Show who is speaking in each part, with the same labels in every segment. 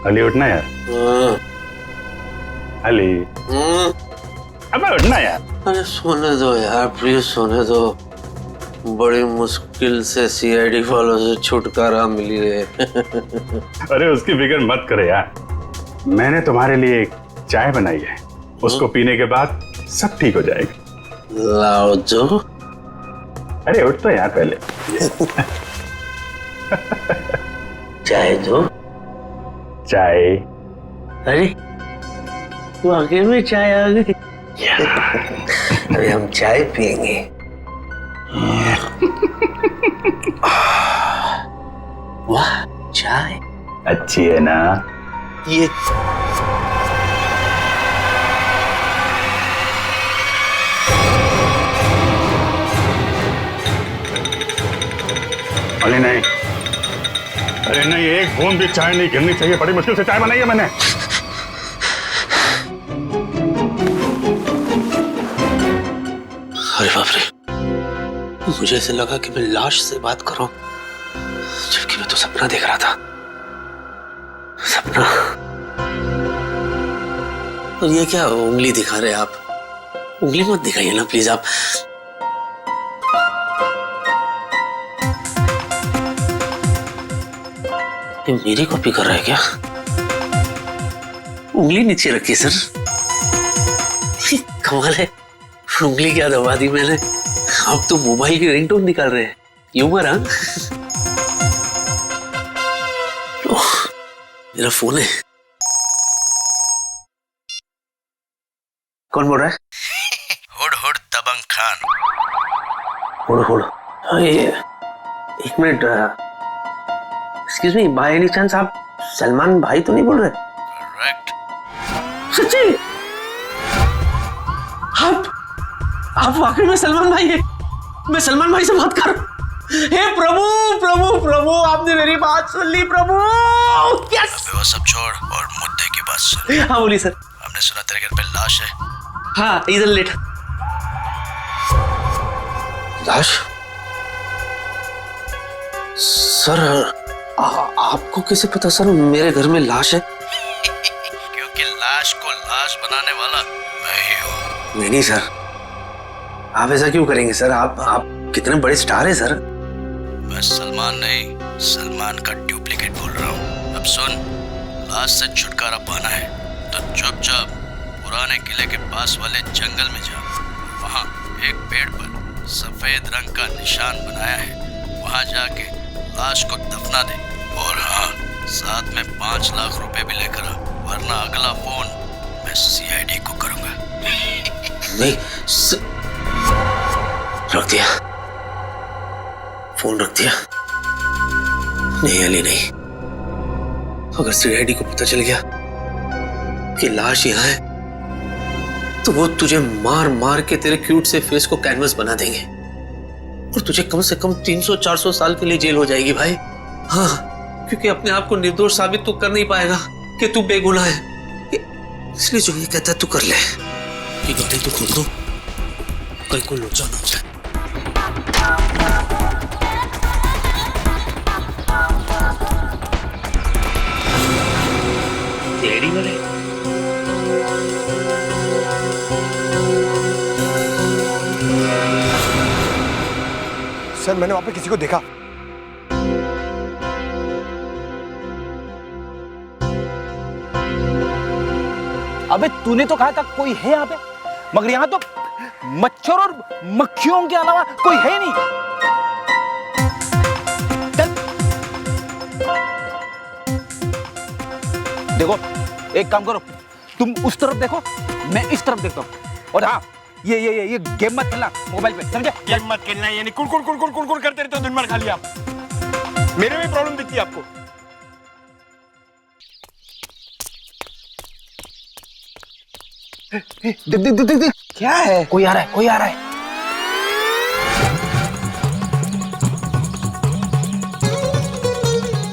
Speaker 1: अली उठना यार। अली अबे उठना यार।
Speaker 2: अरे सोने दो यार, प्लीज सोने दो। बड़ी मुश्किल से सीआईडी वालों से छुटकारा मिली है।
Speaker 1: अरे उसकी फिक्र मत करे यार, मैंने तुम्हारे लिए एक चाय बनाई है, उसको पीने के बाद सब ठीक हो जाएगा।
Speaker 2: लाओ जो।
Speaker 1: अरे उठ तो यार पहले।
Speaker 2: चाय दो।
Speaker 1: चाय।
Speaker 2: अरे तू आगे में चाय आ गई। अरे हम चाय पियेंगे। वाह चाय
Speaker 1: अच्छी है ना
Speaker 2: ये।
Speaker 1: अरे नहीं, अरे नहीं, एक बूंद भी चाय नहीं गिरनी चाहिए। बड़ी मुश्किल से चाय बनाई है मैंने।
Speaker 2: अरे बाप रे, मुझे ऐसे लगा कि मैं लाश से बात कर रहा हूं, जबकि मैं तो सपना देख रहा था। सपना। और ये क्या उंगली दिखा रहे आप? उंगली मत दिखाइए ना प्लीज आप। ये मेरी कॉपी कर रहा है क्या? उंगली नीचे रखी सर। कमाल है, उंगली क्या दबा दी मैंने। अब तो मोबाइल की रिंगटोन निकाल रहे हैं। यूमर हाँ? मेरा फोन है। कौन बोल रहा है?
Speaker 3: हुड हुड दबंग खान।
Speaker 2: हुड हुड। एक minute. Excuse me, by any chance आप सलमान भाई तो नहीं बोल रहे?
Speaker 3: करेक्ट।
Speaker 2: सच्ची? आप वाकई में सलमान भाई हैं? मैं सलमान भाई से बात कर रहा हूं। हे प्रभु प्रभु प्रभु, आपने मेरी बात सुन ली प्रभु। यस।
Speaker 3: वो सब छोड़ और मुद्दे की बात सुन।
Speaker 2: हाँ बोलिए सर।
Speaker 3: हमने सुना तेरे घर पे लाश है।
Speaker 2: हाँ इधर लेट। लाश? सर आपको कैसे पता सर मेरे घर में लाश है?
Speaker 3: क्योंकि लाश को लाश बनाने वाला मैं ही हूँ।
Speaker 2: नहीं सर, आप ऐसा क्यों करेंगे सर? आप कितने बड़े स्टार हैं सर।
Speaker 3: मैं सलमान नहीं, सलमान का डुप्लीकेट बोल रहा हूँ। अब सुन, लाश से छुटकारा पाना है तो चुपचाप पुराने किले के पास वाले जंगल में जा। वहाँ एक पेड़ पर सफेद रंग का निशान बनाया है, वहाँ जाके लाश को दफना दे। और हाँ, साथ में 5 लाख रुपए भी लेकर आ, वरना अगला फोन मैं सीआईडी को करूंगा।
Speaker 2: नहीं रख दिया, फोन रख दिया। नहीं अली नहीं, अगर सीआईडी को पता चल गया कि लाश यहाँ है तो वो तुझे मार मार के तेरे क्यूट से फेस को कैनवस बना देंगे और तुझे कम से कम 300-400 साल के लिए जेल हो जाएगी भाई। हाँ, क्योंकि अपने आप को निर्दोष साबित तो कर नहीं पाएगा कि तू बेगुनाह है। इसलिए जो ये कहता है तू कर ले। ये गाड़ी तो खोल दो, कहीं को लोचा ना हो जाए। रेडी वाले
Speaker 4: सर, मैंने वहां पे किसी को देखा।
Speaker 5: अबे तूने तो कहा था कोई है यहाँ पे, मगर यहाँ तो मच्छर और मक्खियों के अलावा कोई है नहीं। चल देखो, एक काम करो, तुम उस तरफ देखो, मैं इस तरफ देखता हूँ। और हाँ, ये गेम मत खेलना मोबाइल पे, समझे?
Speaker 4: गेम मत खेलना, यानी कुड़ करते रहते हो दिन भर खाली आप। मेरे में प्रॉब्लम दिखती है आपको।
Speaker 5: देख क्या है? कोई आ रहा है।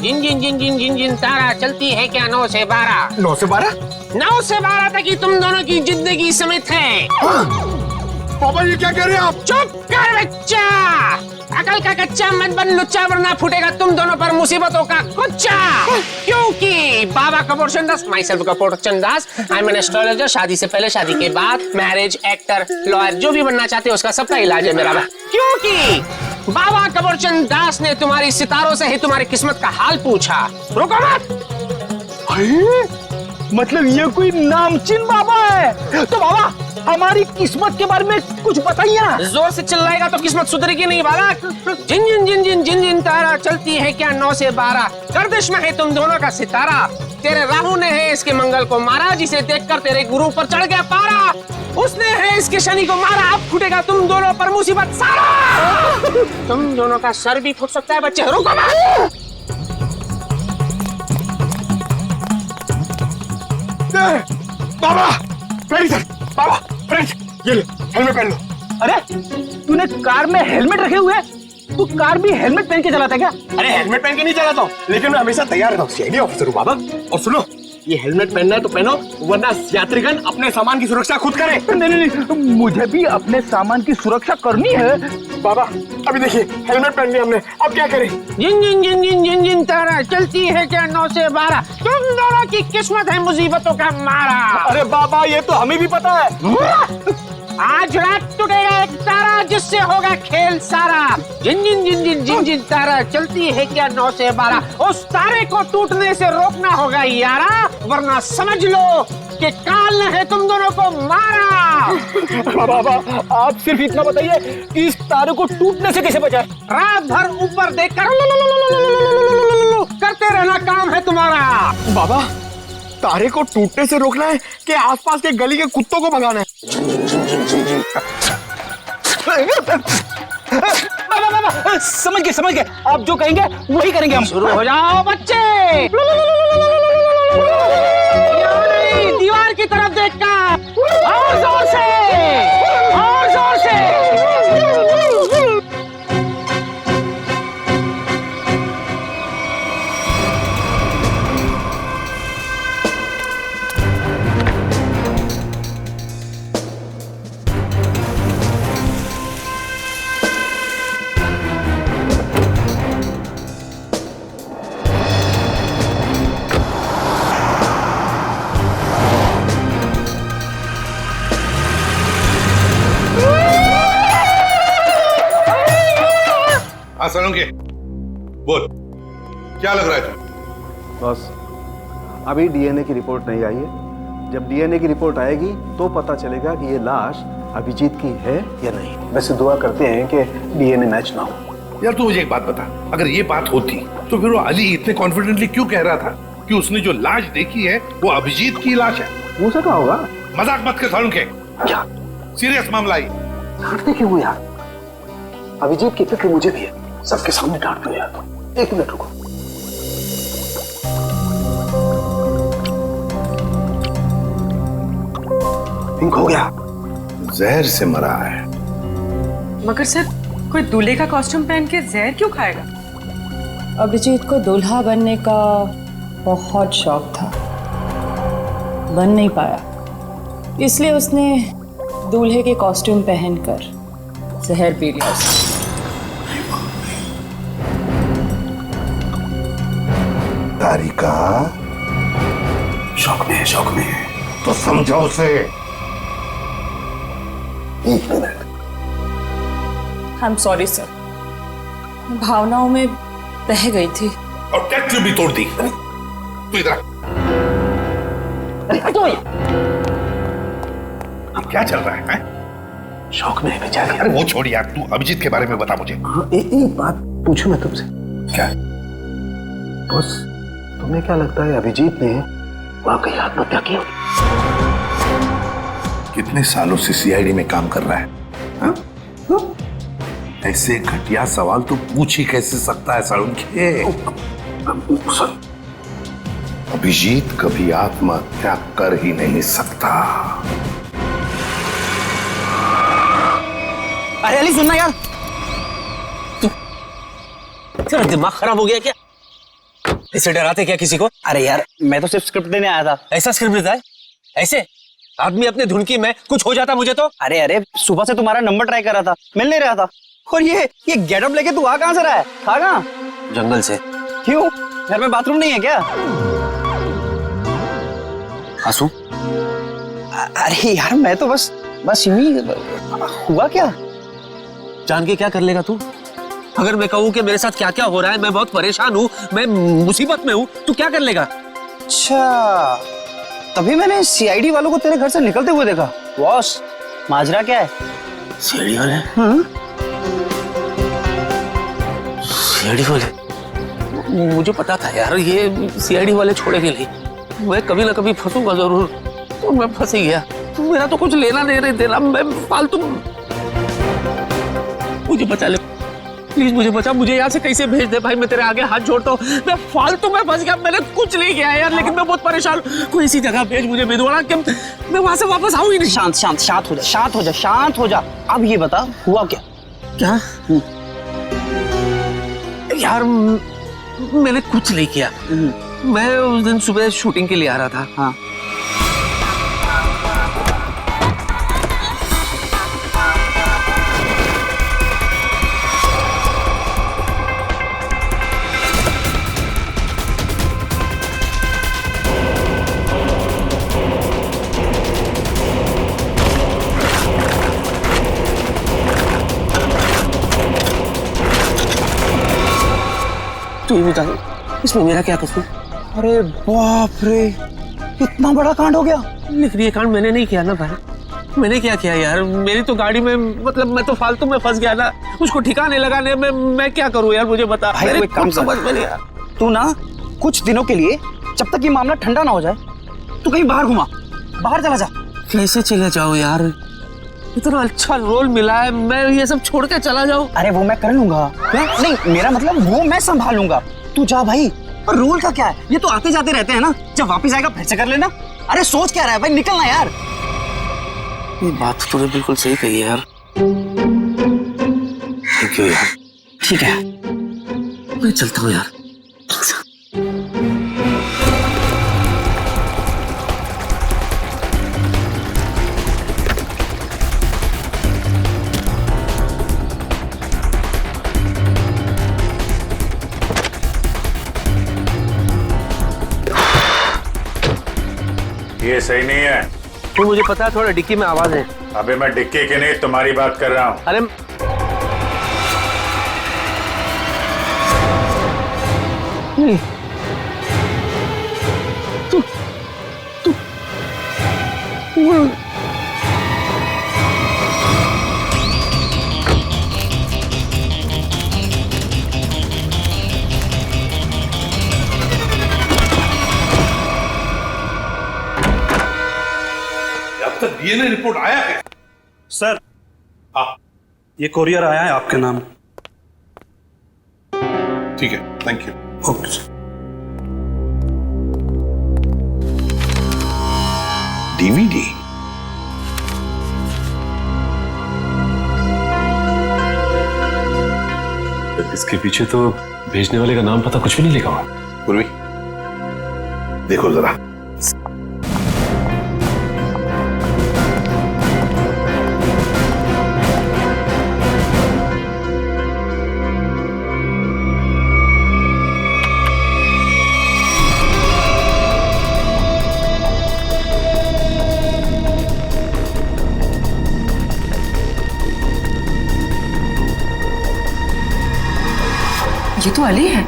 Speaker 6: जिन जिन जिन जिन जिन जिन तारा चलती है क्या 9 से 12?
Speaker 4: 9 से 12?
Speaker 6: 9 से 12 तक ही तुम दोनों की जिंदगी समित है।
Speaker 4: पापा ये क्या कह रहे हैं आप?
Speaker 6: चुप कर बच्चा, अकल का कच्चा मत बन लुच्चा, वरना फूटेगा तुम दोनों पर मुसीबतों का कुच्चा। क्योंकि Baba Kapoor Chandas, myself Kapoor Chandas, I am an astrologer. शादी से पहले, शादी के बाद, मैरिज, एक्टर, लॉयर, जो भी बनना चाहते हो उसका सबका इलाज है मेरा। क्योंकि बाबा कपूर चंदास ने तुम्हारी सितारों से ही तुम्हारी किस्मत का हाल पूछा। रुको मत।
Speaker 5: मतलब ये कोई नामचीन बाबा है? तो बाबा हमारी किस्मत के बारे में कुछ बताइए ना।
Speaker 6: जोर से चिल्लाएगा तो किस्मत सुधरेगी नहीं बालक। जिन जिन जिन जिन जिन जिन तारा चलती है क्या 9 से 12, गर्दिश में है तुम दोनों का सितारा। तेरे राहु ने है इसके मंगल को मारा, जिसे देखकर तेरे गुरु पर चढ़ गया पारा। उसने है इसके शनि को मारा, अब फूटेगा तुम दोनों पर मुसीबत सारा। तुम दोनों का सर भी फूट सकता है बच्चे। रुको मत।
Speaker 4: बाबा फ्रेंड सर, बाबा फ्रेंड, ये ले हेलमेट पहन लो।
Speaker 5: अरे तूने कार में हेलमेट रखे हुए? तू कार भी हेलमेट पहन के चलाता है क्या?
Speaker 4: अरे हेलमेट पहन के नहीं चलाता हूँ, लेकिन मैं हमेशा तैयार रहता हूँ। सीआईडी ऑफिसर हूँ बाबा। और सुनो, ये हेलमेट पहनना है तो पहनो, वरना यात्रीगण अपने सामान की सुरक्षा खुद करें।
Speaker 5: नहीं नहीं नहीं, मुझे भी अपने सामान की सुरक्षा करनी है।
Speaker 4: बाबा अभी देखिए हेलमेट पहन लिया हमने, अब क्या करें?
Speaker 6: जिन जिन जिन जिन जिन जिन तारा चलती है क्या 9 से 12, तुम दोनों की किस्मत है मुसीबतों का मारा।
Speaker 5: अरे बाबा ये तो हमें भी पता है।
Speaker 6: आज रात टूटेगा एक तारा, जिससे होगा खेल सारा। जिन जिन जिन जिन जिन जिन तारा चलती है क्या 9 से 12, उस तारे को टूटने से रोकना होगा यारा, वरना समझ लो कि काल ने है तुम दोनों को मारा।
Speaker 5: बाबा आप सिर्फ इतना बताइए कि इस तारे को टूटने से कैसे बचाए?
Speaker 6: रात भर ऊपर देखकर करते रहना काम है तुम्हारा।
Speaker 4: बाबा तारे को टूटने से रोकना है कि आसपास के गली के कुत्तों को भगाना है?
Speaker 5: बाबा समझ गए, आप जो कहेंगे वही करेंगे हम।
Speaker 6: शुरू हो जाओ बच्चे। दीवार की तरफ देखकर और जोर से, और जोर से।
Speaker 7: सोलंकी बोल, क्या लग रहा है तुझे?
Speaker 8: बस अभी डीएनए की रिपोर्ट नहीं आई है। जब डीएनए की रिपोर्ट आएगी तो पता चलेगा कि ये लाश अभिजीत की है या नहीं। वैसे दुआ करते हैं कि डीएनए मैच ना हो।
Speaker 7: यार तू मुझे एक बात बता, अगर ये बात होती तो फिर वो अली इतने कॉन्फिडेंटली क्यों कह रहा था कि उसने जो लाश देखी है वो अभिजीत की लाश है?
Speaker 8: हो सका होगा।
Speaker 7: मजाक मत कर सोलंकी,
Speaker 8: क्या
Speaker 7: सीरियस मामला है।
Speaker 8: डांटते क्यों हो यार? अभिजीत की फिक्र मुझे भी है, सबके सामने डांट दो यार। एक मिनट रुको। पिंक हो गया,
Speaker 7: जहर से मरा है।
Speaker 9: मगर सर कोई दूल्हे का कॉस्ट्यूम पहन के जहर क्यों खाएगा?
Speaker 10: अभिजीत को दूल्हा बनने का बहुत शौक था, बन नहीं पाया, इसलिए उसने दूल्हे के कॉस्ट्यूम पहनकर जहर पी लिया।
Speaker 7: तारिका
Speaker 8: शौक में है, शौक में है।
Speaker 7: तो समझो उसे।
Speaker 8: एक minute.
Speaker 10: I am sorry sir, भावनाओं में बह गई थी।
Speaker 7: और टेस्ट ट्यूब भी तोड़ दी। तू इधर अब क्या चल रहा है?
Speaker 8: शौक में है बेचारी।
Speaker 7: अरे वो छोड़ यार, तू अभिजीत के बारे में बता मुझे।
Speaker 8: हाँ, एक बात पूछूं मैं तुमसे?
Speaker 7: क्या?
Speaker 8: बस तुम्हें क्या लगता है अभिजीत ने वाकई आत्महत्या की?
Speaker 7: कितने सालों से सीआईडी में काम कर रहा है, हा? ऐसे घटिया सवाल तो पूछ ही कैसे सकता है सालुंखे? अभिजीत कभी आत्महत्या कर ही नहीं सकता।
Speaker 5: अरे अली सुनना यार,
Speaker 2: तेरा दिमाग खराब हो गया क्या? इसे डराते क्या किसी को?
Speaker 5: अरे यार मैं तो सिर्फ स्क्रिप्ट देने आया था।
Speaker 2: ऐसा स्क्रिप्ट देता है? ऐसे आदमी अपने धुन की में कुछ हो जाता मुझे तो।
Speaker 5: अरे सुबह से तुम्हारा नंबर ट्राई कर रहा था, मिल नहीं रहा था। और ये गेटअप लेके तू आ कहां से रहा है? था कहां?
Speaker 2: जंगल से।
Speaker 5: क्यों? घर में बाथरूम नहीं है क्या?
Speaker 2: आंसू?
Speaker 5: अरे यार मैं तो बस यूं ही। हुआ क्या?
Speaker 2: जान के क्या कर लेगा तू? अगर मैं कहूँ कि मेरे साथ क्या क्या हो रहा है, मैं बहुत परेशान हूँ, मैं मुसीबत में हूँ, तू क्या कर लेगा?
Speaker 5: अच्छा, तभी मैंने सीआईडी वालों को तेरे घर से निकलते हुए देखा। बॉस, माजरा क्या है?
Speaker 2: सीआईडी वाले? सीआईडी वाले? मुझे पता था यार, ये सीआईडी वाले छोड़ेंगे नहीं। मैं कभी ना कभी फंसूंगा जरूर। तो मैं फंस ही गया। मेरा तो कुछ लेना देना, मैं फालतू। मुझे बचा ले प्लीज, मुझे बचा। मुझे यहाँ से कैसे भेज दे भाई, मैं तेरे आगे हाथ जोड़ता हूँ। मैं फालतू में फंस गया, मैंने कुछ नहीं किया यार, लेकिन मैं बहुत परेशान हूँ। कोई ऐसी जगह भेज मुझे भिदवाड़ा कि मैं वहां से वापस आऊँ ही नहीं।
Speaker 5: शांत हो जा। अब ये बता हुआ क्या?
Speaker 2: क्या? यार मैंने कुछ नहीं किया। मैं उस दिन सुबह शूटिंग के लिए आ रहा था।
Speaker 5: हाँ।
Speaker 2: तू ही बता, इसमें मेरा क्या कसूर?
Speaker 5: अरे बाप रे, इतना बड़ा कांड हो गया।
Speaker 2: लेकिन ये कांड मैंने नहीं किया ना भाई। मैंने क्या किया यार? मेरी तो गाड़ी में, मतलब मैं तो फालतू में फंस गया ना, उसको ठिकाने लगाने में मैं क्या करूं यार? मुझे बता।
Speaker 5: भाई कोई काम समझ में नहीं। तू ना कुछ दिनों के लिए, जब तक ये मामला ठंडा ना हो जाए, तू कहीं बाहर घुमा, बाहर चला जा।
Speaker 2: कैसे चले जाओ यार? इतना अच्छा रोल मिला है, मैं ये सब छोड़ के चला जाऊं?
Speaker 5: अरे वो मैं कर लूंगा। नहीं, मेरा मतलब वो मैं संभालूंगा। तू जा भाई। और रोल का क्या है, ये तो आते जाते रहते हैं ना, जब वापस आएगा फिर से कर लेना। अरे सोच क्या रहा है भाई, निकलना यार।
Speaker 2: ये बात तो तूने बिल्कुल सही कही यार। थैंक यू यार।
Speaker 5: ठीक है,
Speaker 2: मैं चलता हूँ यार।
Speaker 1: ये सही नहीं है।
Speaker 2: तो मुझे पता है, थोड़ा डिक्की में आवाज है।
Speaker 1: अबे मैं डिक्की की नहीं, तुम्हारी बात कर रहा हूँ।
Speaker 2: अरे नहीं, तू
Speaker 7: अब तक डीएनए रिपोर्ट आया है?
Speaker 11: सर, ये कोरियर आया है आपके नाम।
Speaker 7: ठीक है, thank you.
Speaker 11: Okay sir.
Speaker 7: DVD?
Speaker 12: इसके पीछे तो भेजने वाले का नाम पता कुछ भी नहीं लिखा हुआ।
Speaker 7: पूर्वी, देखो जरा।
Speaker 9: ये तो अली है।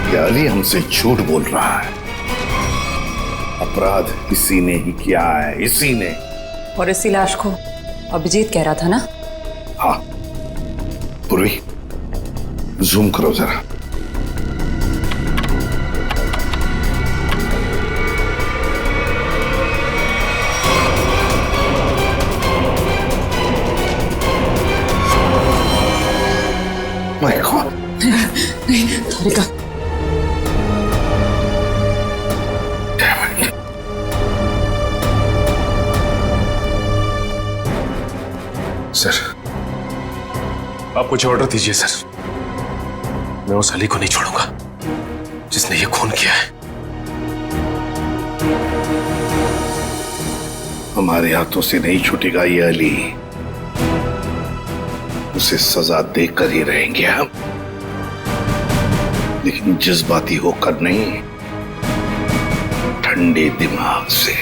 Speaker 7: ये अली हमसे झूठ बोल रहा है। अपराध इसी ने ही किया है, इसी ने।
Speaker 10: और इसी लाश को अभिजीत कह रहा था ना?
Speaker 7: हाँ पूर्वी, जूम करो जरा। My God.
Speaker 12: सर, आप कुछ ऑर्डर दीजिए सर। मैं उस अली को नहीं छोड़ूंगा जिसने ये खून किया है।
Speaker 7: हमारे हाथों से नहीं छूटेगा ये अली। उसे सजा देकर ही रहेंगे हम, लेकिन जज्बाती होकर नहीं, ठंडे दिमाग से।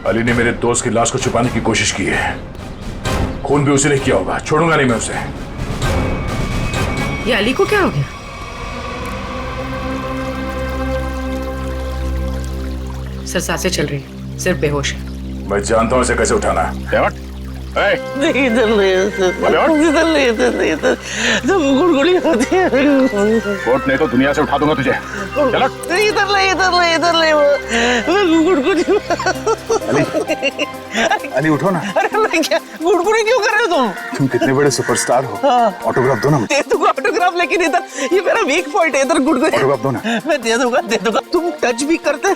Speaker 13: अली ने मेरे दोस्त की लाश को छुपाने की कोशिश की है। खून भी उसी ने किया होगा, छोड़ूंगा नहीं मैं उसे।
Speaker 9: ये अली को क्या हो गया? सर सांसें चल रही, सिर्फ बेहोश है।
Speaker 13: मैं जानता हूं इसे कैसे उठाना है।
Speaker 2: नहीं इधर नहीं, जब गुड़गुड़ी होती है।
Speaker 13: कोर्ट नहीं तो दुनिया से उठा दूंगा तुझे। चलो।
Speaker 2: इधर नहीं वो गुड़गुड़ी।
Speaker 8: अली उठो ना।
Speaker 2: अरे मैं क्या गुड़गुड़ी क्यों कर रहे हो तुम?
Speaker 8: तुम कितने बड़े सुपरस्टार हो। ऑटोग्राफ दो ना।
Speaker 2: दे दूंगा ऑटोग्राफ, लेकिन इधर ये मेरा वीक पॉइंट है, इधर गुड़गुड़ी।
Speaker 8: ऑटोग्राफ दो ना।
Speaker 2: मैं दे दूंगा। तुम टच भी करते हो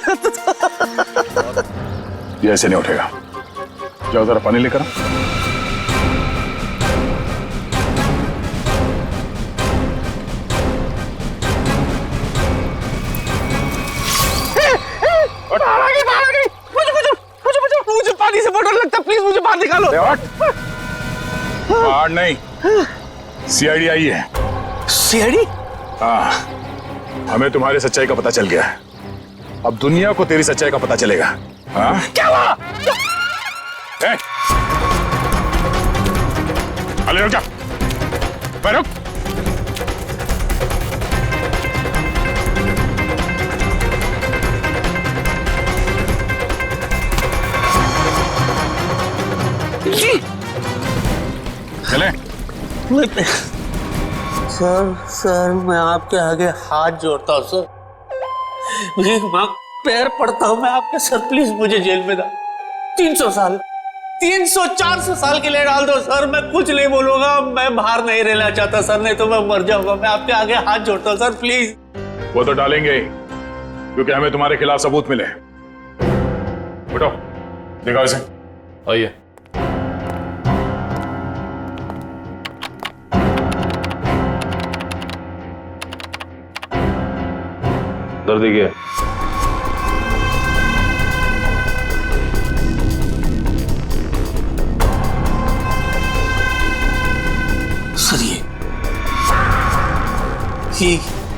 Speaker 13: ये ऐसे नहीं उठेगा। जाओ जरा पानी लेकर।
Speaker 2: मुझे पानी से बहुत डर लगता है, प्लीज मुझे बाहर निकालो।
Speaker 13: बाहर नहीं, सीआईडी आई है।
Speaker 2: सीआईडी?
Speaker 13: हाँ, हमें तुम्हारी सच्चाई का पता चल गया है। अब दुनिया को तेरी सच्चाई का पता चलेगा। हाँ?
Speaker 2: क्या हुआ?
Speaker 13: अली रुक जा, रुक। चले।
Speaker 2: सर मैं आपके आगे हाथ जोड़ता हूँ सर, भीख मांग पैर पड़ता हूँ मैं आपके। सर प्लीज मुझे जेल में डाल। 300 साल 300-400 साल के लिए डाल दो सर, मैं कुछ नहीं बोलूंगा। मैं बाहर नहीं रहना चाहता सर, नहीं तो मैं मर जाऊंगा। मैं आपके आगे हाथ जोड़ता हूँ सर, प्लीज।
Speaker 13: वो तो डालेंगे ही, क्योंकि हमें तुम्हारे खिलाफ सबूत मिले। उठो, दिखाओ इसे।
Speaker 12: आइए। दर्द क्या है?
Speaker 2: सर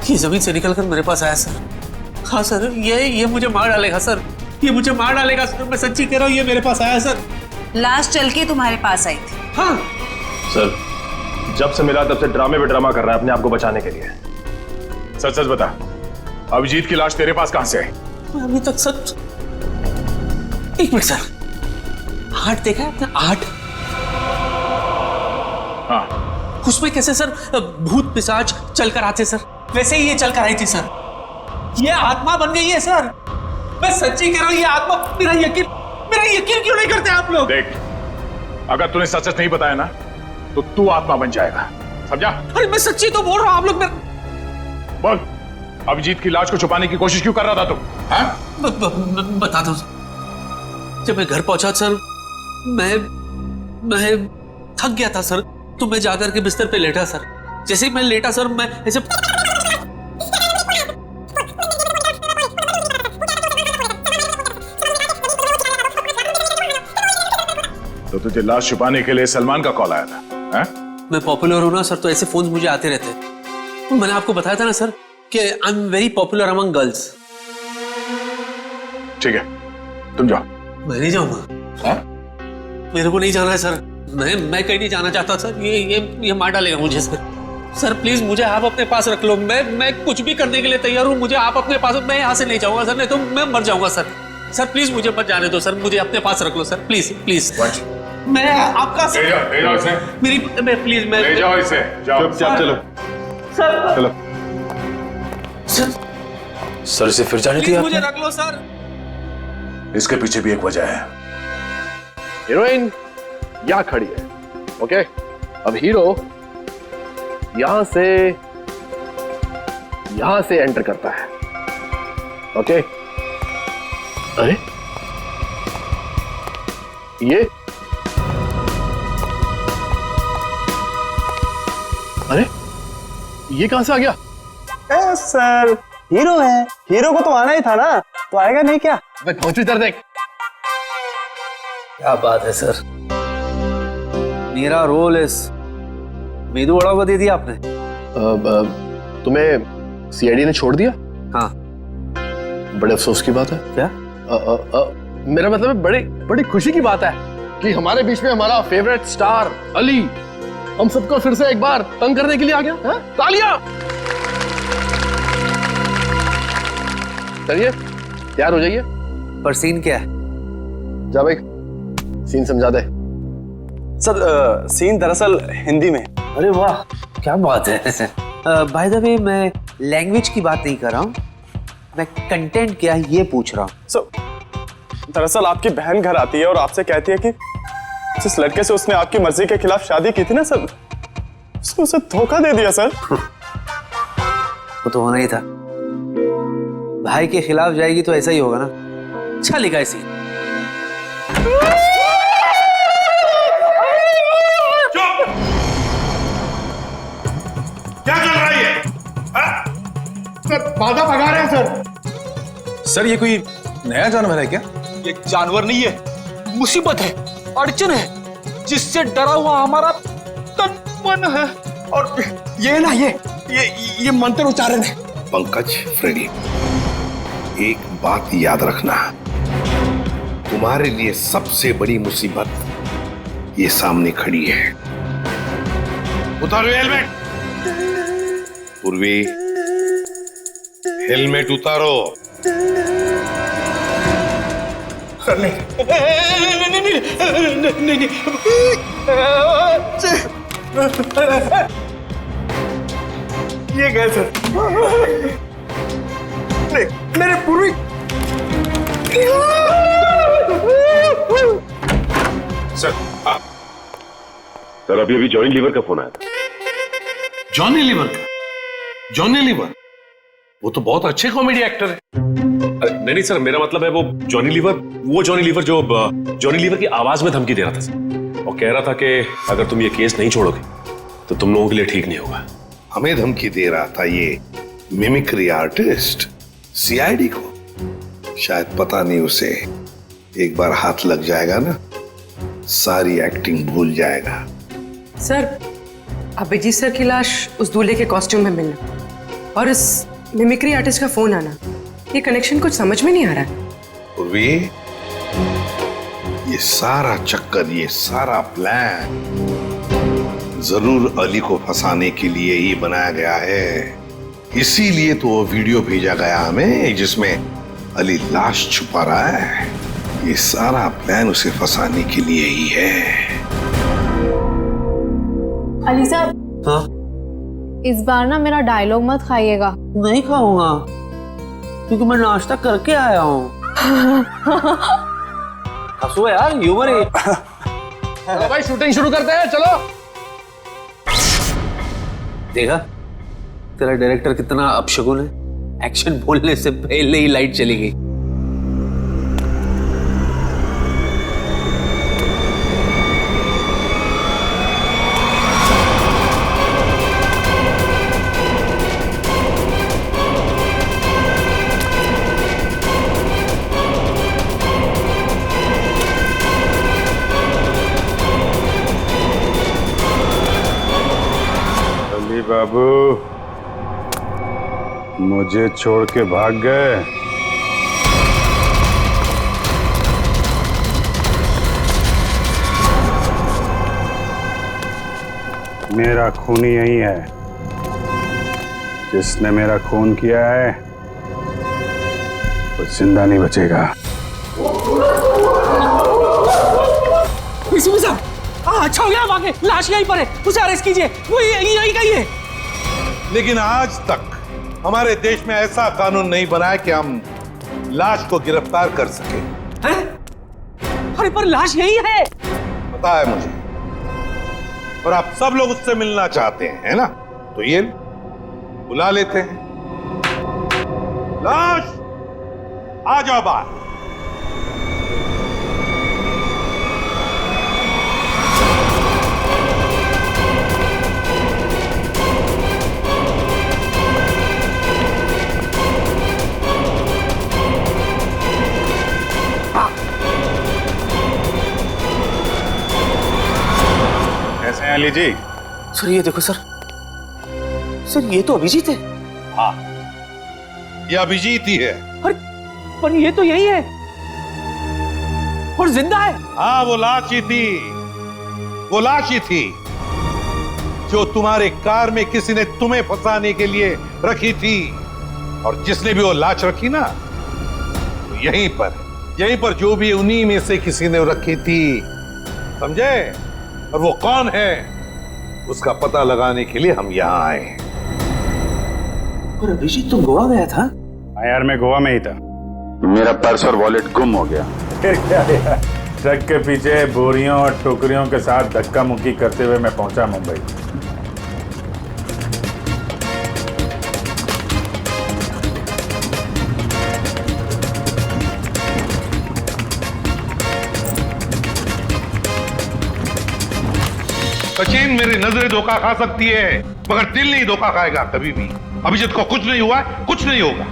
Speaker 2: ये जमीन से निकलकर मेरे पास आया सर। हाँ सर, ये मुझे मार डालेगा सर, ये मुझे मार डालेगा सर, मैं सच्ची कह रहा हूँ, ये मेरे पास आया सर।
Speaker 14: लाश चल के तुम्हारे पास आई थी?
Speaker 2: हाँ
Speaker 12: सर, जब से मिला तब से ड्रामे पे ड्रामा कर रहा है अपने आप को बचाने के लिए।
Speaker 13: सच सच बता, अभिजीत की लाश तेरे पास कहां से आई?
Speaker 2: अभी तक सच। एक मिनट सर, 8 देखा है आपने? 8?
Speaker 13: हाँ।
Speaker 2: उसमें कैसे सर भूत पिशाच चलकर आते सर, वैसे ही ये चलकर आई थी सर। ये आत्मा बन गई है सर, मैं सच्ची कह रहा हूँ, ये आत्मा। मेरा यकीन क्यों नहीं करते आप लोग?
Speaker 13: देख, अगर तूने सच सच नहीं बताया ना तो तू आत्मा बन जाएगा, समझा?
Speaker 2: अरे मैं सच्ची तो बोल रहा हूँ, आप लोग
Speaker 13: बोल, अभिजीत की लाश को छुपाने की कोशिश क्यों कर रहा था तुम?
Speaker 2: बता दो। जब मैं घर पहुंचा सर, मैं थक गया था सर, तो मैं जाकर के बिस्तर पे लेटा सर। जैसे ही मैं लेटा सर, मैं ऐसे
Speaker 13: तो तुझे लाश छुपाने के लिए सलमान का कॉल आया था? है?
Speaker 2: मैं पॉपुलर हूं ना सर, तो ऐसे फोन मुझे आते रहते हैं। मैंने आपको बताया था ना सर कि I am very popular among girls.
Speaker 13: ठीक है, तुम जाओ।
Speaker 2: मैं नहीं जाऊंगा। मेरे को नहीं जाना है सर, मैं कहीं नहीं जाना चाहता सर। ये मार डालेगा मुझे सर। सर प्लीज मुझे आप अपने पास रख लो, मैं कुछ भी करने के लिए तैयार हूँ। मुझे आप अपने पास, मैं यहाँ से नहीं जाऊंगा सर, नहीं तो मैं मर जाऊंगा सर। सर प्लीज मुझे मत जाने दो सर, मुझे अपने पास रख लो सर, प्लीज प्लीज। मैं आपका
Speaker 13: ले जाओ इसे।
Speaker 2: मैं प्लीज मैं
Speaker 13: ले जाओ इसे, जाओ।
Speaker 12: चुपचाप चलो।
Speaker 2: सर
Speaker 12: चलो। सर इसे फिर जाने दिया
Speaker 2: मुझे रख लो सर।
Speaker 13: इसके पीछे भी एक वजह है।
Speaker 15: हीरोइन यहाँ खड़ी है, ओके? अब हीरो यहाँ से यहां से एंटर करता है। ओके? अरे ये अरे ये कहां से आ गया?
Speaker 5: सर हीरो है, हीरो को तो आना ही था ना, तो आएगा नहीं क्या?
Speaker 15: मैं पहुंचू इधर देख।
Speaker 2: क्या बात है सर, मेरा रोल इस मेदू वड़ा को दे दिया आपने।
Speaker 15: तुम्हें सीआईडी ने छोड़ दिया?
Speaker 2: हाँ।
Speaker 15: बड़े अफसोस की बात है।
Speaker 2: क्या?
Speaker 15: मेरा मतलब है बड़ी खुशी की बात है कि हमारे बीच में हमारा फेवरेट स्टार अली हम सबको फिर से एक बार तंग करने के लिए आ गया। तालियां! चलिए तैयार हो जाइए।
Speaker 2: पर सीन क्या है?
Speaker 15: जा भाई सीन समझा दे।
Speaker 5: सर सीन दरअसल हिंदी में।
Speaker 2: अरे वाह क्या बात है। बाय द वे मैं लैंग्वेज की बात नहीं कर रहा हूँ, मैं कंटेंट क्या है ये पूछ रहा हूँ।
Speaker 5: सर दरअसल आपकी बहन घर आती है और आपसे कहती है कि जिस लड़के से उसने आपकी मर्जी के खिलाफ शादी की थी ना सर, उसने उसे धोखा दे दिया सर।
Speaker 2: वो तो होना ही था, भाई के खिलाफ जाएगी तो ऐसा ही होगा ना। अच्छा लिखा है सीन।
Speaker 7: क्या चल रहा है ये?
Speaker 4: सर बाधा भगा रहे हैं सर।
Speaker 12: सर ये कोई नया जानवर है क्या?
Speaker 4: ये जानवर नहीं है, मुसीबत है, अड़चन है, जिससे डरा हुआ हमारा तन मन है। और ये ना ये मंत्र उच्चारण है।
Speaker 7: पंकज, फ्रेडी, एक बात याद रखना, तुम्हारे लिए सबसे बड़ी मुसीबत ये सामने खड़ी है। उतारो हेलमेट। पूर्वी, हेलमेट उतारो।
Speaker 4: नहीं। ये गए सर। नहीं, मेरे पूर्वी।
Speaker 12: सर अभी जॉनी लीवर का फोन आया था।
Speaker 7: जॉनी लीवर का? जॉनी लीवर वो तो बहुत अच्छे कॉमेडी एक्टर है।
Speaker 12: नहीं सर, मेरा मतलब है वो जॉनी लीवर जो जॉनी लीवर की आवाज में धमकी दे रहा था सर, और कह रहा था कि अगर तुम ये केस नहीं छोड़ोगे तो तुम लोगों के लिए ठीक नहीं होगा।
Speaker 7: हमें धमकी दे रहा था ये मिमिक्री आर्टिस्ट सीआईडी को। शायद पता नहीं, उसे एक बार हाथ लग जाएगा ना, सारी एक्टिंग भूल जाएगा।
Speaker 9: सर अभिजीत सर की लाश उस दूल्हे के कॉस्ट्यूम में मिलना और इस मिमिक्री आर्टिस्ट का फोन आना, ये कनेक्शन कुछ समझ में नहीं आ रहा।
Speaker 7: पूर्वी, ये सारा चक्कर, ये सारा प्लान जरूर अली को फंसाने के लिए ही बनाया गया है। इसीलिए तो वो वीडियो भेजा गया हमें जिसमें अली लाश छुपा रहा है। ये सारा प्लान उसे फंसाने के लिए ही है।
Speaker 10: अली साहब,
Speaker 2: हाँ?
Speaker 10: इस बार ना मेरा डायलॉग मत खाइएगा।
Speaker 2: नहीं खाऊंगा क्योंकि मैं नाश्ता करके आया हूँ। हंसो यार, ह्यूमर है।
Speaker 15: चलो भाई शूटिंग शुरू करते हैं, चलो।
Speaker 2: देखा तेरा डायरेक्टर कितना अपशगुन है, एक्शन बोलने से पहले ही लाइट चली गई।
Speaker 1: बाबू मुझे छोड़ के भाग गए। मेरा खून यही है, जिसने मेरा खून किया है वो जिंदा नहीं बचेगा।
Speaker 6: अच्छा हो गया, वहां लाश यहीं पर है, उसे अरेस्ट कीजिए, वो यहीं कहीं है।
Speaker 7: लेकिन आज तक हमारे देश में ऐसा कानून नहीं बना है कि हम लाश को गिरफ्तार कर सके।
Speaker 6: अरे पर लाश यही है।
Speaker 7: पता है मुझे, और आप सब लोग उससे मिलना चाहते हैं, है ना? तो ये बुला लेते हैं। लाश आ जाओ बाहर।
Speaker 1: कैसे हैं अली जी?
Speaker 2: सर ये देखो सर, ये तो अभिजीत है।
Speaker 7: हाँ, ये अभिजीत ही है।
Speaker 4: पर ये तो यही है और जिंदा है।
Speaker 7: हाँ, वो लाश ही थी, वो लाश ही थी जो तुम्हारे कार में किसी ने तुम्हें फंसाने के लिए रखी थी। और जिसने भी वो लाश रखी ना, तो यहीं पर जो भी उन्हीं में से किसी ने रखी थी, समझे? और वो कौन है उसका पता लगाने के लिए हम यहाँ आए हैं।
Speaker 2: और अभिजीत तुम गोवा गया था?
Speaker 1: हाँ यार, मैं गोवा में ही था। मेरा पर्स और वॉलेट गुम हो गया। फिर क्या यार, ट्रक के पीछे बोरियों और टोकरियों के साथ धक्का मुक्की करते हुए मैं पहुंचा मुंबई।
Speaker 7: सचिन, मेरी नजरें धोखा खा सकती है मगर दिल नहीं धोखा खाएगा कभी भी। अभिजीत को कुछ नहीं हुआ, कुछ नहीं होगा।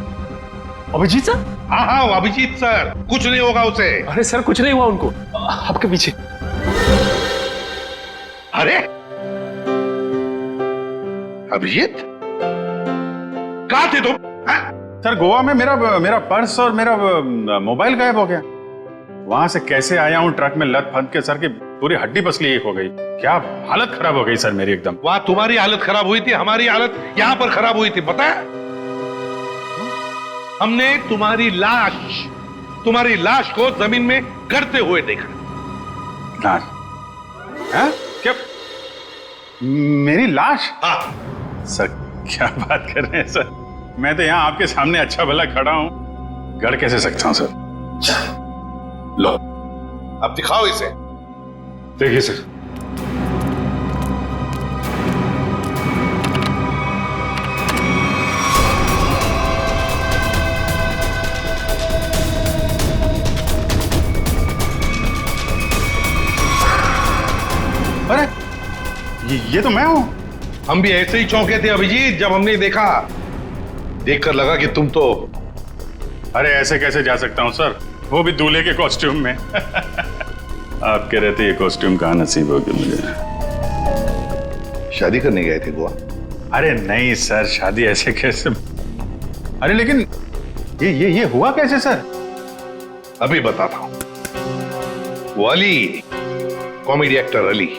Speaker 15: अभिजीत सर?
Speaker 7: हाँ हाँ, वो अभिजीत सर, कुछ नहीं होगा उसे।
Speaker 15: अरे सर, कुछ नहीं हुआ उनको, आपके पीछे।
Speaker 7: अरे अभिजीत, कहाँ थे तुम?
Speaker 1: सर, गोवा में मेरा पर्स और मेरा मोबाइल गायब हो गया। वहां से कैसे आया हूँ ट्रक में लद फंद के, सर की पूरी हड्डी पसली एक हो गई। क्या हालत खराब हो गई सर मेरी एकदम।
Speaker 7: वहां तुम्हारी हालत खराब हुई थी, हमारी हालत यहाँ पर खराब हुई थी, पता है? हमने तुम्हारी लाश को जमीन में गड़ते हुए देखा।
Speaker 1: लाश? हाँ? क्या मेरी लाश?
Speaker 7: हाँ।
Speaker 1: सर क्या बात कर रहे हैं सर, मैं तो यहाँ आपके सामने अच्छा भला खड़ा हूँ, गड़ कैसे सकता हूँ सर?
Speaker 7: लो, अब दिखाओ इसे।
Speaker 1: देखिए सर। अरे ये तो मैं हूं।
Speaker 7: हम भी ऐसे ही चौंके थे अभिजीत जब हमने देखकर लगा कि तुम तो।
Speaker 1: अरे ऐसे कैसे जा सकता हूं सर, वो भी दूल्हे के कॉस्ट्यूम में। आपके रहते ये कॉस्ट्यूम कहाँ नसीब होगी मुझे।
Speaker 7: शादी करने गए थे गोवा?
Speaker 1: अरे नहीं सर, शादी ऐसे कैसे। अरे लेकिन ये हुआ कैसे सर?
Speaker 7: अभी बताता हूं। वो अली, कॉमेडी एक्टर अली,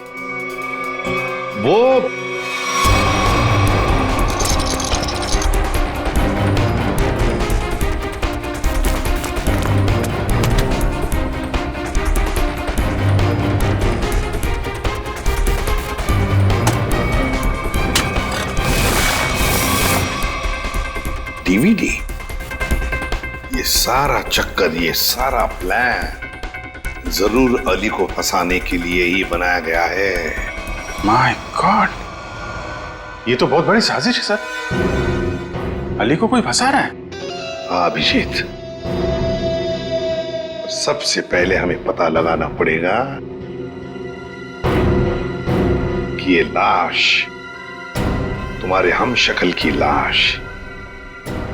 Speaker 7: वो डीवीडी, ये सारा चक्कर, ये सारा प्लान जरूर अली को फंसाने के लिए ही बनाया गया है।
Speaker 1: माय गॉड, ये तो बहुत बड़ी साजिश है सर। अली को कोई फंसा रहा है?
Speaker 7: हाँ अभिजीत, सबसे पहले हमें पता लगाना पड़ेगा कि ये लाश, तुम्हारे हम शक्ल की लाश,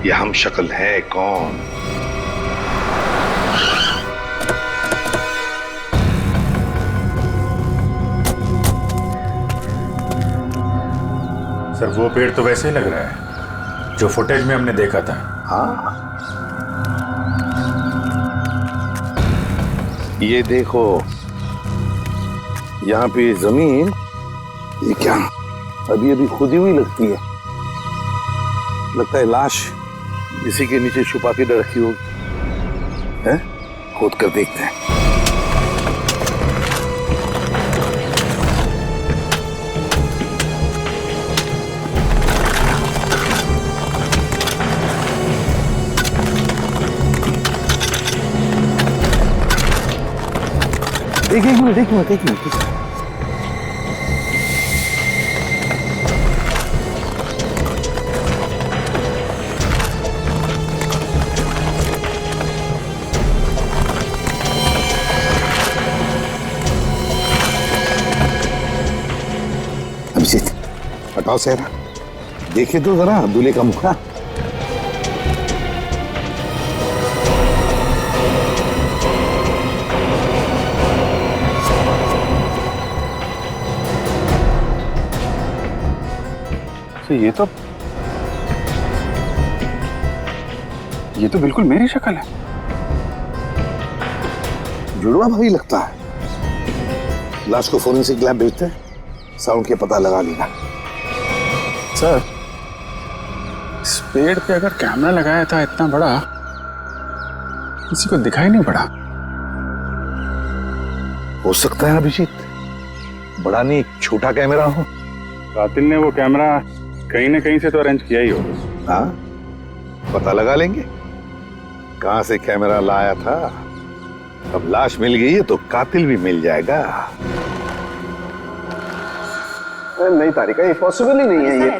Speaker 7: ये हम शक्ल है कौन?
Speaker 1: सर वो पेड़ तो वैसे ही लग रहा है जो फुटेज में हमने देखा था।
Speaker 7: हाँ, ये देखो, यहाँ पे जमीन, ये क्या अभी अभी खुदी हुई लगती है। लगता है लाश इसी के नीचे छुपा के रखी होगी। हैं? खोद कर देखते हैं। एक मिनट। हटाओ सेहरा, देखे तो जरा दूल्हे का मुखड़ा।
Speaker 1: तो ये तो बिल्कुल मेरी शक्ल है।
Speaker 7: जुड़वा भाई लगता है। लाश को फोरेंसिक लैब भेजते हैं, साउंड के पता लगा लेगा।
Speaker 1: सर, इस पेड़ पे अगर कैमरा लगाया था इतना बड़ा, किसी को दिखाई नहीं पड़ा।
Speaker 7: हो सकता है अभिजीत, बड़ा नहीं छोटा कैमरा हो।
Speaker 1: कातिल ने वो कैमरा कहीं ना कहीं से तो अरेंज किया ही हो।
Speaker 7: हाँ, पता लगा लेंगे कहां से कैमरा लाया था। अब लाश मिल गई है तो कातिल भी मिल जाएगा।
Speaker 8: नहीं तारिका, ये पॉसिबल ही नहीं है। ये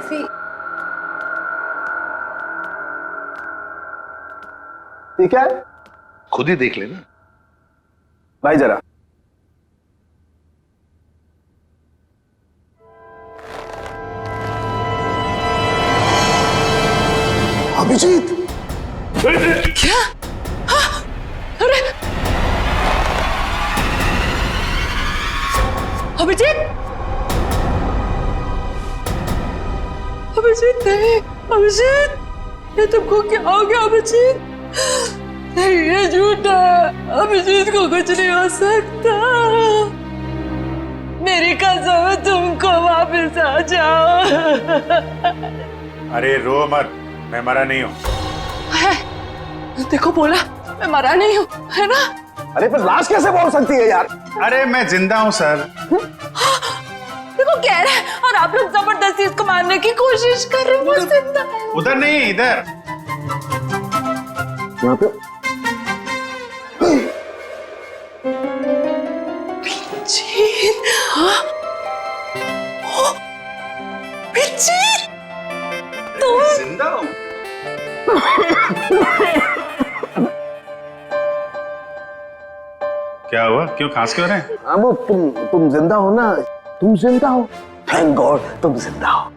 Speaker 8: ये क्या है?
Speaker 7: खुद ही देख लेना
Speaker 8: भाई जरा।
Speaker 7: अभिजीत,
Speaker 9: क्या? अरे अभिजीत, अभिजीत नहीं, अभिजीत, ये तुमको क्या हो गया अभिजीत? नहीं, ये झूठा है, अभिजीत को कुछ नहीं हो सकता। मेरी कसम है, तुमको वापस आ जाओ।
Speaker 1: अरे रो मत, मैं मरा नहीं हूँ।
Speaker 9: देखो बोला, मैं मरा नहीं हूँ, है ना?
Speaker 8: अरे पर लाश कैसे बोल सकती है यार?
Speaker 1: अरे मैं जिंदा हूँ सर।
Speaker 9: देखो कह रहे हैं, और आप लोग जबरदस्ती इसको मारने की कोशिश कर रहे हो। वो जिंदा है।
Speaker 1: उधर नहीं, इधर।
Speaker 8: यहाँ पे
Speaker 9: पिच्चीन, हाँ? ओ, पिच्चीन, तुम
Speaker 1: जिंदा हो? क्या हुआ? क्यों खांस क्यों रहे हैं?
Speaker 8: हाँ, वो तुम जिंदा हो ना? तुम जिंदा हो? थैंक गॉड तुम जिंदा हो।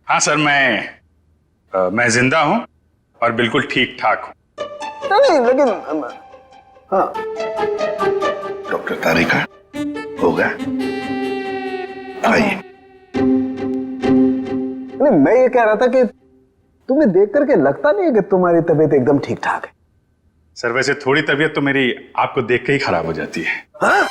Speaker 1: हाँ सर, मैं जिंदा हूँ और बिल्कुल ठीक ठाक हूँ।
Speaker 8: नहीं लेकिन हाँ।
Speaker 7: डॉक्टर तारिका, होगा? आइए।
Speaker 8: नहीं, मैं ये कह रहा था कि तुम्हें देख करके लगता नहीं है कि तुम्हारी तबीयत एकदम ठीक ठाक है।
Speaker 1: सर वैसे थोड़ी तबीयत तो मेरी आपको देख के ही खराब हो जाती है।
Speaker 8: हाँ?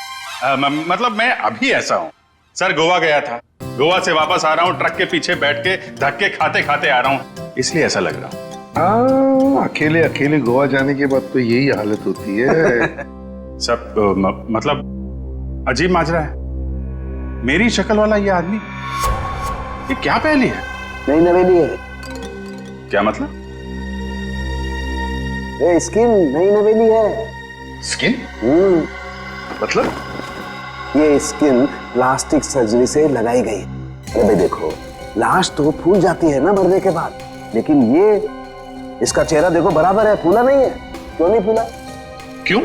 Speaker 1: मतलब मैं अभी ऐसा हूँ सर, गोवा गया था, गोवा से वापस आ रहा हूँ, ट्रक के पीछे बैठ के धक्के खाते खाते आ रहा हूँ, इसलिए ऐसा लग रहा हूँ।
Speaker 7: अकेले अकेले गोवा जाने के बाद तो यही हालत होती है।
Speaker 1: सब मतलब अजीब माजरा है। मेरी शक्ल वाला ये आदमी, ये क्या पहली है?
Speaker 8: नहीं नवेली है।
Speaker 1: क्या मतलब?
Speaker 8: ये स्किन नई नवेली है।
Speaker 7: स्किन? मतलब?
Speaker 8: ये स्किन प्लास्टिक सर्जरी से लगाई गई। अरे भाई देखो, लाश तो फूल जाती है ना मरने के बाद, लेकिन ये इसका चेहरा देखो बराबर है, फूला नहीं है। क्यों नहीं फूला?
Speaker 7: क्यों?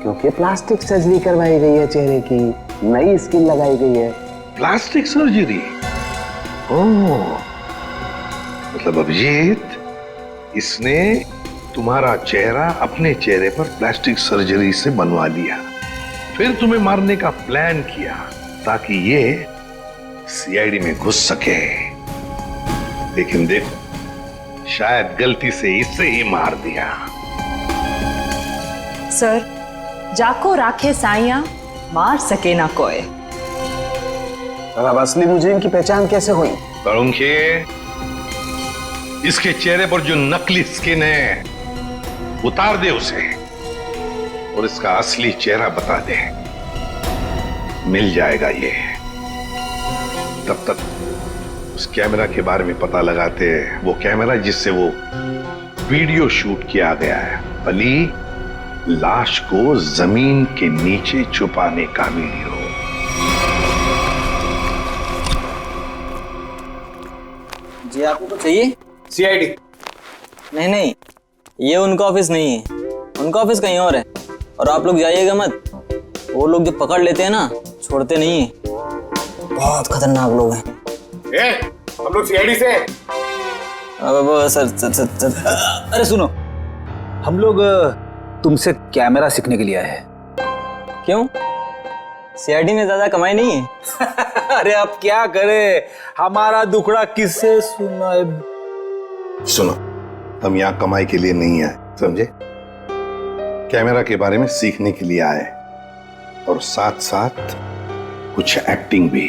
Speaker 8: क्योंकि प्लास्टिक सर्जरी करवाई गई है चेहरे की, नई स्किन लगाई गई है।
Speaker 7: Plastic surgery? ओह, मतलब अभिजीत, इसने तुम्हारा चेहरा अपने चेहरे पर प्लास्टिक सर्जरी से बनवा लिया, फिर तुम्हें मारने का प्लान किया ताकि ये सीआईडी में घुस सके। लेकिन देखो, शायद गलती से इसे ही मार दिया।
Speaker 10: सर, जाको राखे साइया, मार सके ना कोई।
Speaker 8: अब असली मुजरिम की पहचान कैसे हुई?
Speaker 7: तरुणखे, इसके चेहरे पर जो नकली स्किन है उतार दे उसे और इसका असली चेहरा बता दे, मिल जाएगा ये। तब तक उस कैमरा के बारे में पता लगाते हैं, वो कैमरा जिससे वो वीडियो शूट किया गया है, अली लाश को जमीन के नीचे छुपाने का वीडियो।
Speaker 5: जी आपको कुछ चाहिए?
Speaker 4: सीआईडी?
Speaker 5: नहीं नहीं, ये उनका ऑफिस नहीं है, उनका ऑफिस कहीं और है। और आप लोग जाइएगा मत, वो लोग जो पकड़ लेते हैं ना, छोड़ते नहीं है। बहुत खतरनाक लोग हैं।
Speaker 8: हम लोग सीआईडी से हैं।
Speaker 5: सर अरे सुनो, हम लोग तुमसे कैमरा सीखने के लिए आए हैं।
Speaker 16: क्यों? सीआईडी में ज्यादा कमाई नहीं है?
Speaker 5: अरे अब क्या करे, हमारा दुखड़ा किससे सुनाए।
Speaker 7: सुनो, हम यहाँ कमाई के लिए नहीं आए, समझे? कैमरा के बारे में सीखने के लिए आए और साथ साथ कुछ एक्टिंग भी।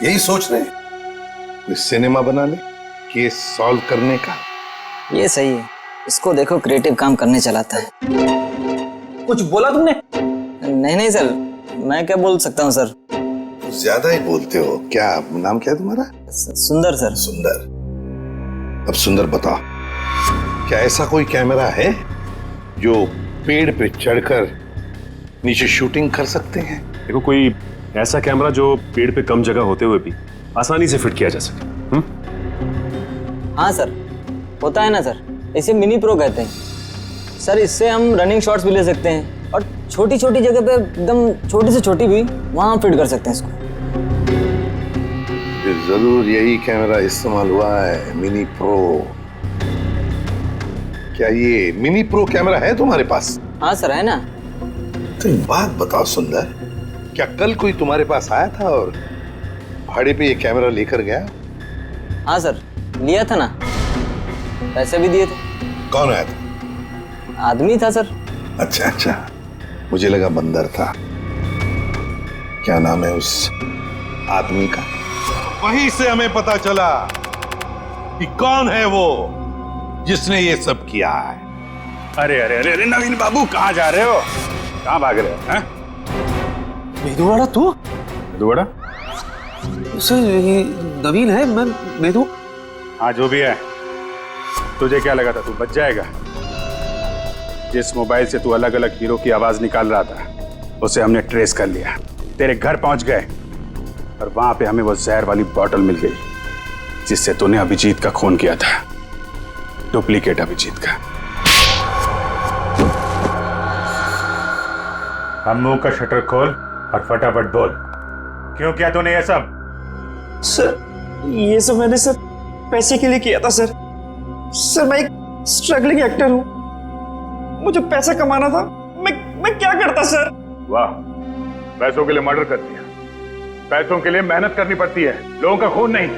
Speaker 7: यही सोच रहे हैं कोई सिनेमा बना ले, केस सॉल्व करने का।
Speaker 16: ये सही है, इसको देखो क्रिएटिव काम करने चलाता है।
Speaker 5: कुछ बोला तुमने?
Speaker 16: नहीं सर, मैं क्या बोल सकता हूँ सर।
Speaker 7: ज्यादा ही बोलते हो। क्या नाम क्या है तुम्हारा?
Speaker 16: सुंदर सर।
Speaker 7: सुंदर। अब सुंदर बताओ, क्या ऐसा कोई कैमरा है जो पेड़ पे चढ़कर नीचे शूटिंग कर सकते हैं?
Speaker 12: देखो, कोई ऐसा कैमरा जो पेड़ पे कम जगह होते हुए भी आसानी से फिट किया जा सके।
Speaker 16: हाँ सर, होता है ना सर, इसे मिनी प्रो कहते हैं सर। इससे हम रनिंग शॉट्स भी ले सकते हैं और छोटी छोटी जगह पे एकदम छोटी से छोटी भी वहां फिट कर सकते हैं इसको।
Speaker 7: जरूर यही कैमरा इस्तेमाल हुआ है, मिनी प्रो। क्या ये मिनी प्रो कैमरा है तुम्हारे पास?
Speaker 16: हाँ सर, है ना।
Speaker 7: तो एक बात बताओ सुंदर, क्या कल कोई तुम्हारे पास आया था और भाड़े पे ये कैमरा लेकर गया?
Speaker 16: हाँ सर, लिया था ना, पैसे भी दिए थे।
Speaker 7: कौन आया था?
Speaker 16: आदमी था सर।
Speaker 7: अच्छा अच्छा, मुझे लगा बंदर था। क्या नाम है उस आदमी का? वहीं से हमें पता चला कि कौन है वो जिसने ये सब किया है।
Speaker 1: अरे अरे अरे अरे नवीन बाबू, कहाँ जा रहे हो? कहाँ भाग रहे हो?
Speaker 5: मेदुवाड़ा तू?
Speaker 1: मेदुवाड़ा?
Speaker 5: सर ये नवीन है, मैं मेदु।
Speaker 1: हाँ जो भी है, तुझे क्या लगा था तू बच जाएगा? जिस मोबाइल से तू अलग अलग हीरो की आवाज निकाल रहा था, उसे हमने ट्रेस कर लिया। तेरे घर पहुंच गए और वहां पे हमें वो जहर वाली बोतल मिल गई जिससे तूने अभिजीत का खून किया था, डुप्लीकेट अभिजीत का। हम मुंह का शटर खोल और फटाफट बोल, क्यों किया तूने ये सब?
Speaker 5: सर ये सब मैंने सर पैसे के लिए किया था सर। सर मैं एक स्ट्रगलिंग एक्टर हूँ, मुझे पैसा कमाना था। मैं क्या करता सर?
Speaker 1: वाह, पैसों के लिए मर्डर कर दिया। पैसों के लिए मेहनत करनी पड़ती है, लोगों का खून नहीं।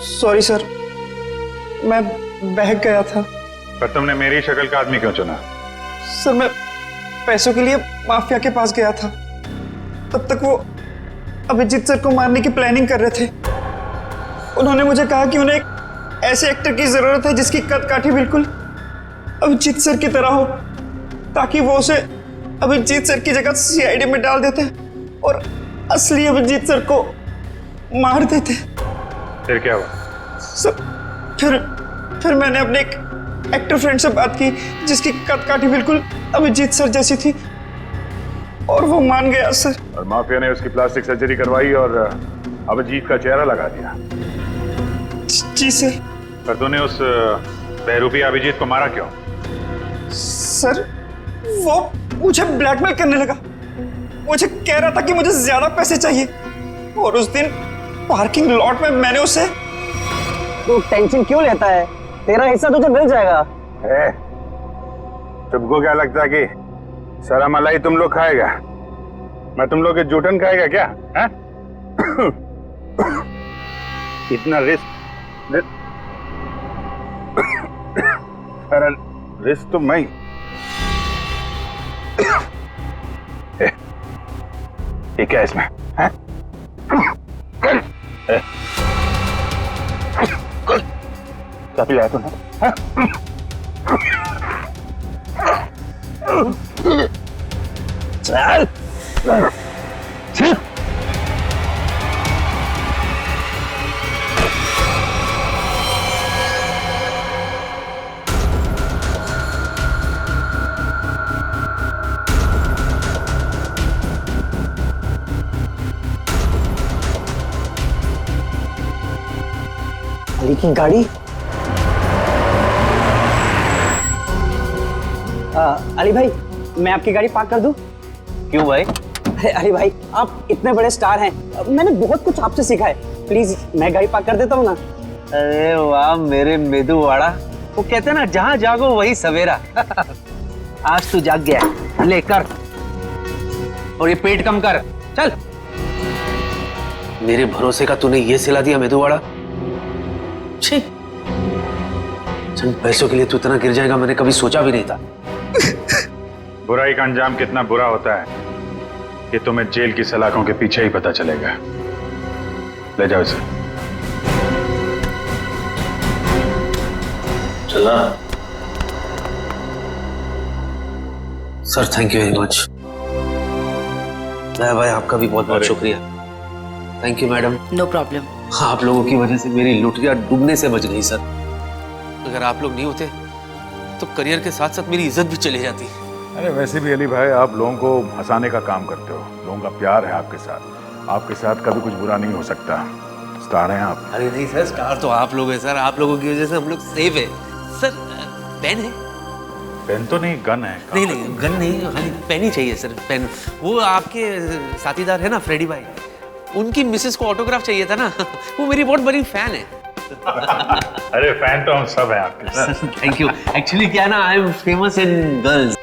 Speaker 5: सॉरी सर, मैं बहक गया था।
Speaker 1: पर तुमने मेरी शक्ल का आदमी क्यों चुना?
Speaker 5: सर मैं पैसों के लिए माफिया के पास गया था, तब तक वो अभिजीत सर को मारने की प्लानिंग कर रहे थे। उन्होंने मुझे कहा कि उन्हें एक ऐसे एक्टर की जरूरत है जिसकी कद काठी बिल्कुल अभिजीत सर की तरह हो, ताकि वो उसे अभिजीत सर की जगह सीआईडी में डाल देते और असली अभिजीत सर को मार देते।
Speaker 1: फिर क्या हुआ?
Speaker 5: सर फिर मैंने अपने एक एक्टर फ्रेंड से बात की जिसकी कद काठी बिल्कुल अभिजीत सर जैसी थी, और वो मान गया सर।
Speaker 1: और माफिया ने उसकी प्लास्टिक सर्जरी करवाई और अभिजीत का चेहरा लगा दिया।
Speaker 5: जी सर।
Speaker 1: पर तूने उस बहरूपी अभिजीत को मारा क्यों?
Speaker 5: सर वो मुझे ब्लैकमेल करने लगा, मुझे कह रहा था कि मुझे ज्यादा पैसे चाहिए, और उस दिन पार्किंग लॉट में मैंने उसे।
Speaker 16: तू टेंशन क्यों लेता है, तेरा हिस्सा तुझे मिल जाएगा।
Speaker 1: तुमको क्या लगता है कि सारा मलाई तुम लोग खाएगा? मैं तुम लोग के जूठन खाएगा क्या? है? इतना रिस्क रिस्क तो मैं। ये क्या इसमें है? क्या पिलाया तूने?
Speaker 5: चल
Speaker 16: अली की गाड़ी। अली भाई, मैं आपकी गाड़ी पार्क कर दूं?
Speaker 5: क्यों भाई?
Speaker 16: अरे अली भाई, आप इतने बड़े स्टार हैं, मैंने बहुत कुछ आपसे सीखा है। प्लीज मैं गाड़ी पार्क कर देता हूँ ना।
Speaker 2: अरे वाह मेरे मेदूवाड़ा, वो कहते हैं ना जहां जागो वही सवेरा। आज तू जाग गया, ले कर। और ये पेट कम कर, चल। मेरे भरोसे का तूने ये सिला दिया मेदूवाड़ा। छी, चंद पैसों के लिए तू इतना गिर जाएगा मैंने कभी सोचा भी नहीं था।
Speaker 1: बुराई का अंजाम कितना बुरा होता है कि तुम्हें जेल की सलाखों के पीछे ही पता चलेगा। ले जाओ इसे।
Speaker 2: चला sir, thank you very much. भाई आपका भी बहुत बहुत शुक्रिया। Thank you madam.
Speaker 14: No problem.
Speaker 2: हाँ, आप लोगों की वजह से मेरी लुटिया डूबने से बच गई सर। अगर आप लोग नहीं होते तो करियर के साथ साथ मेरी इज्जत भी चली जाती।
Speaker 13: अरे वैसे भी अली भाई, आप लोगों को हंसाने का काम करते हो, लोगों का प्यार है आपके साथ। आपके साथ कभी कुछ बुरा नहीं हो सकता। स्टार हैं आप।
Speaker 2: अरे नहीं सर, स्टार तो आप लोग हैं सर। आप लोगों की वजह से हम लोग सेफ है सर। पेन है?
Speaker 13: पेन तो नहीं, गन है।
Speaker 2: नहीं नहीं, गन नहीं, खाली पेन ही चाहिए सर। पेन। वो आपके साथीदार है ना फ्रेडी भाई, उनकी मिसेस को ऑटोग्राफ चाहिए था ना। वो मेरी बहुत बड़ी फैन है।
Speaker 13: अरे फैन तो हम सब हैं आपके।
Speaker 2: Thank you. एक्चुअली क्या ना, I am famous in girls.